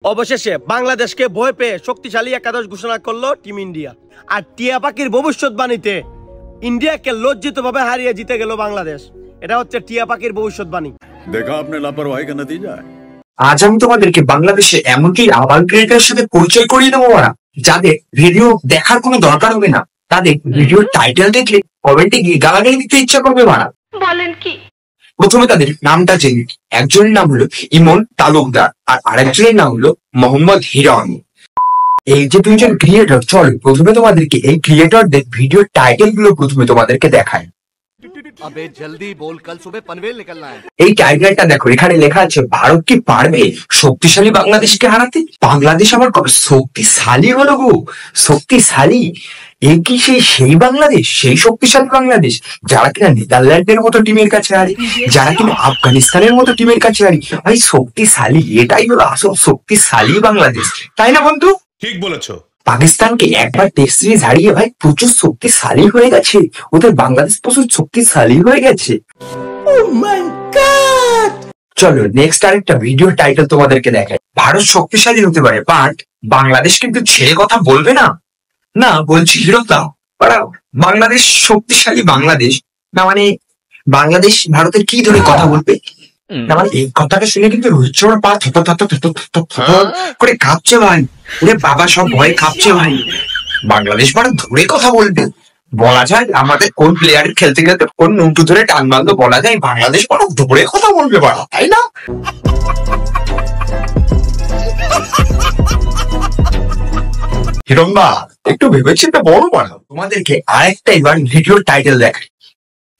অবশেষে বাংলাদেশকে ভয় পেয়ে শক্তিশালী একাদশ ঘোষণা করলো টিম ইন্ডিয়া। আর টিয়া পাখির ভবিষ্যৎবাণীতে ইন্ডিয়াকে লজ্জিতভাবে হারিয়ে জিতে গেল বাংলাদেশ। এটা হচ্ছে টিয়া পাখির ভবিষ্যৎবাণী। দেখা আপনি লাপরওয়াহি কা নতিজা। আজ আমি তোমাদেরকে বাংলাদেশে এমনকি আবাল ক্রিকেটারের সাথে পরিচয় করিয়ে দেবো ওরা, যাদের ভিডিও দেখার কোনো দরকার হবে না, তাদের ভিডিওর টাইটেল দেখলে কমেন্টে গিয়ে গালাগালি দিতে ইচ্ছা করবে মারা। বলেন কি? প্রথমে তাদের নামটা জেনে, একজনের নাম হলো ইমন তালুকদার আর আরেকজনের নাম হলো মোহাম্মদ হিরন। এই যে দুইজন ক্রিয়েটর, চলো প্রথমে তোমাদেরকে এই ক্রিয়েটরদের ভিডিওর টাইটেল গুলো প্রথমে তোমাদেরকে দেখায়। अबे जल्दी बोल, कल सुबह पनवेल निकलना है। এই টাইটেলটা দেখো, এখানে লেখা আছে ভারত কি পারবে শক্তিশালী বাংলাদেশকে হারাতে? বাংলাদেশ আবার কবে শক্তিশালী হলো গো? শক্তিশালী এই কি সেই বাংলাদেশ, সেই শক্তিশালী বাংলাদেশ যারা কিনা নেদারল্যান্ডের মতো টিমের কাছে হারে, যারা কিনা আফগানিস্তানের মতো টিমের কাছে হারে? ভাই শক্তিশালী, এটাই হলো আসল শক্তিশালী বাংলাদেশ, তাই না বন্ধু? ঠিক বলেছো। পাকিস্তানকে একবার টেস্ট সিরিজ হারিয়ে ভাই প্রচুর শক্তিশালী হয়ে গেছে, ওদের বাংলাদেশ প্রচুর শক্তিশালী হয়ে গেছে। চলো নেক্সট আরেকটা ভিডিও টাইটেল তোমাদেরকে দেখাই। ভারত শক্তিশালী হতে পারে বাট বাংলাদেশ কিন্তু ছেড়ে কথা বলবে না। না বলছি হিরোদা, বাংলাদেশ শক্তিশালী বাংলাদেশ না মানে বাংলাদেশ ভারতের কি ধরে কথা বলবে না মানে এই কথাটা শুনে কিন্তু রোহিত শর্মা পা করে কাঁপছে ভাই। ওরে বাবা, সব ভয় কাঁপছে ভাই। বাংলাদেশ ভারত ধরে কথা বলবে, বলা যায় আমাদের কোন প্লেয়ার খেলতে খেলতে কোন নুটু ধরে টান মারলো, বলা যায় বাংলাদেশ ভারত ধরে কথা বলবে বাড়া, তাই না? হিরম্বা একটু ভেবেচিন্তে বড় বাড়া। তোমাদেরকে আরেকটা এবার ভিডিওর টাইটেল দেখাই।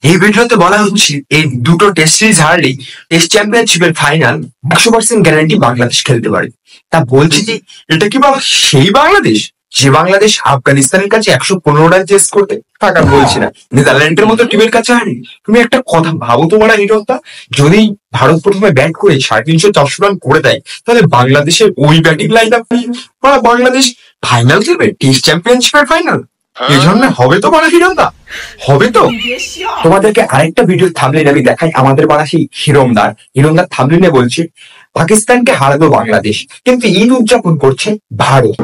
এই ভিডিওতে বলা হচ্ছে এই দুটো টেস্ট সিরিজ হারলেই টেস্ট চ্যাম্পিয়নশিপের ফাইনাল 100% গ্যারান্টি বাংলাদেশ খেলতে পারে। তা বলছি যে এটা কি বাবা সেই বাংলাদেশ যে বাংলাদেশ আফগানিস্তানের কাছে 115 রান চেস করতে থাকা, বলছি না নেদারল্যান্ডের মতো টিমের কাছে হারে। তুমি একটা কথা ভাবো তোমার হিরোটা, যদি ভারত প্রথমে ব্যাট করে 350-400 রান করে দেয়, তাহলে বাংলাদেশের ওই batting line up Bangladesh final খেলবে, টেস্ট চ্যাম্পিয়নশিপের ফাইনাল। এই জন্য হবে তো বলা হিরোদা, হবে তো। তোমাদেরকে আরেকটা ভিডিও থাম্বনেইল আমি দেখাই, আমাদের পাড়া সেই হিরোমদার থাম্বনেইলে বলছে পাকিস্তানকে হারালো বাংলাদেশ কিন্তু ঈদ উদযাপন করছে ভারত।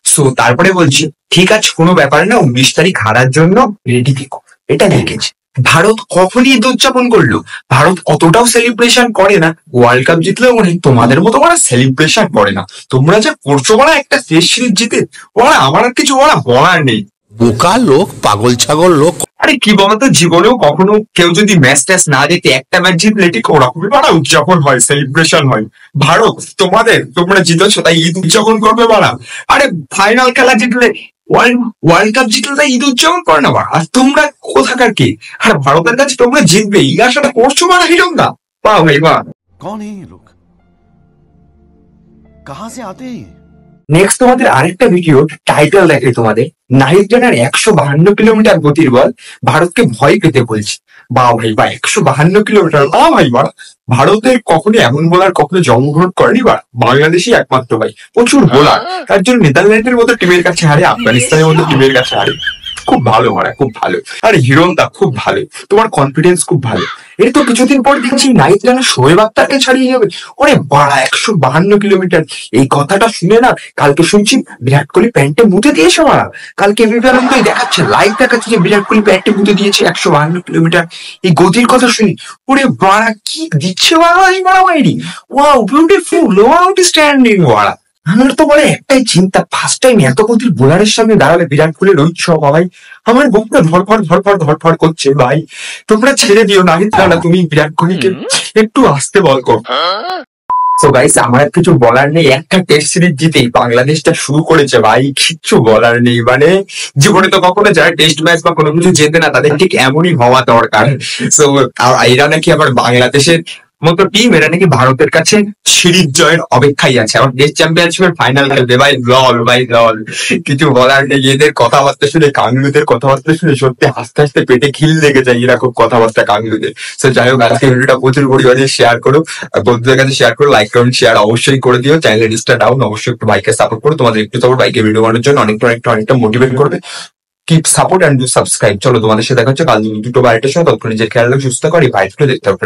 সো তারপরে বলছি ঠিক আছে কোনো ব্যাপার না, 19 তারিখ হারার জন্য রেডি থেকো, এটা লিখেছে। ভারত কখন ঈদ উদযাপন করলো? ভারত অতটাও সেলিব্রেশন করে না, ওয়ার্ল্ড কাপ জিতলেও মনে তোমাদের মতো ওরা সেলিব্রেশন করে না। তোমরা যা করছো ওরা একটা টেস্ট সিরিজ জিতে, ওরা আমার আর কিছু ওরা বলার নেই। বোকা লোক, পাগল ছাগল লোক। আরে কি বলতো, জীবনেও কখনো কেউ যদি ম্যাচ ট্যাচ না জিতে একটা ম্যাচ জিতলে ঠিক ওরকমই বাড়া উদযাপন হয়, সেলিব্রেশন হয়। ভারত তোমরা জিতেছো তাই ঈদ উদযাপন করবে বাড়া? আরে ফাইনাল খেলা জিতলে, ওয়ার্ল্ড কাপ জিতলে তাই ঈদ উদযাপন করে না বাড়া? আর তোমরা কোথাকার কি? আর ভারতের কাছে তোমরা জিতবে এই আশাটা করছো বাড়া হিরোদা? বাহ ভাই বাহ। कौन है ये लोग, कहां से आते हैं? নেক্সট তোমাদের আরেকটা ভিডিও টাইটেল দেখে তোমাদের, নাহিদ রানার 152 কিলোমিটার গতির বল ভারতকে ভয় পেতে বলছে। বা ভাই বা 152 কিলোমিটার, বা ভাই বা ভারতের কখনো এমন বোলার কখনো জন্মগ্রহণ করেনি বা বাংলাদেশই একমাত্র ভাই, প্রচুর বোলার। তার জন্য নেদারল্যান্ডের মতো টিমের কাছে হারে, আফগানিস্তানের মতো টিমের কাছে হারে। খুব ভালো মারা, খুব ভালো। আরে হিরোদা খুব ভালো, তোমার কনফিডেন্স খুব ভালো। এর তো কিছুদিন পর দেখছি নাহিদ রানা শোয়েব আখতারকে ছাড়িয়ে যাবে। ওরে বাড়া 152 কিলোমিটার, এই কথাটা শুনে না কালকে শুনছি বিরাট কোহলি প্যান্টে মুতে দিয়েছে মারা। কালকে এবিপি আনন্দই দেখাচ্ছে, লাইভ দেখাচ্ছে যে বিরাট কোহলি প্যান্টে মুতে দিয়েছে 152 কিলোমিটার। এই গতির কথা শুনি ওরে বাড়া কি দিচ্ছে বাড়া এই মারামারি। ওয়াও বিউটিফুল, আউটস্ট্যান্ডিং বাড়া। আমার তো বলে একটাই চিন্তা, ফার্স্ট টাইম এত গতির বোলারের সামনে দাঁড়ালে বিরাট কোহলি, রোহিত শর্মা ভাই আমার বুকটা ধরফড় করছে ভাই। তোমরা ছেড়ে দিও নাহিদ রানা, তুমি বিরাট কোহলিকে একটু আসতে বল কর। সো গাইস আমার কিছু বলার নেই, একটা টেস্ট সিরিজ জিতেই বাংলাদেশটা শুরু করেছে ভাই, কিচ্ছু বলার নেই। মানে জীবনে তো কখনো যারা টেস্ট ম্যাচ বা কোনো কিছু জেতে না তাদের ঠিক এমনই হওয়া দরকার। সো এরা নাকি আবার বাংলাদেশের মতো টিম, এরা নাকি ভারতের কাছে সিরিজ জয়ের অপেক্ষায় আছে, আবার টেস্ট চ্যাম্পিয়নশিপের ফাইনাল খেলবে ভাই। লল কিছু বলার নেই। এদের কথাবার্তা শুনে, কাঙ্গুলিদের কথাবার্তা শুনে সত্যি হাসতে হাসতে পেটে খিল লেগে যায় এরকম কথাবার্তা কাঙ্গুলিদের। তো যাই হোক আজকে ভিডিওটা প্রচুর পরিমাণে শেয়ার করো, বন্ধুদের কাছে শেয়ার করো, লাইক কমেন্ট শেয়ার অবশ্যই করে দিও। চ্যানেলের রিস্টার ডাউন, অবশ্যই একটু বাইকে সাপোর্ট করো, তোমাদের একটু সাপোর্ট বাইকে ভিডিও বানানোর জন্য অনেকটা মোটিভেট করবে। Keep support and do subscribe. চলো তোমাদের সাথে দেখা হচ্ছে কাল দুটো 12টার সময়। ততক্ষণ নিজের খেয়াল রাখো, সুস্থ করি ভাই, দেখতে হবে।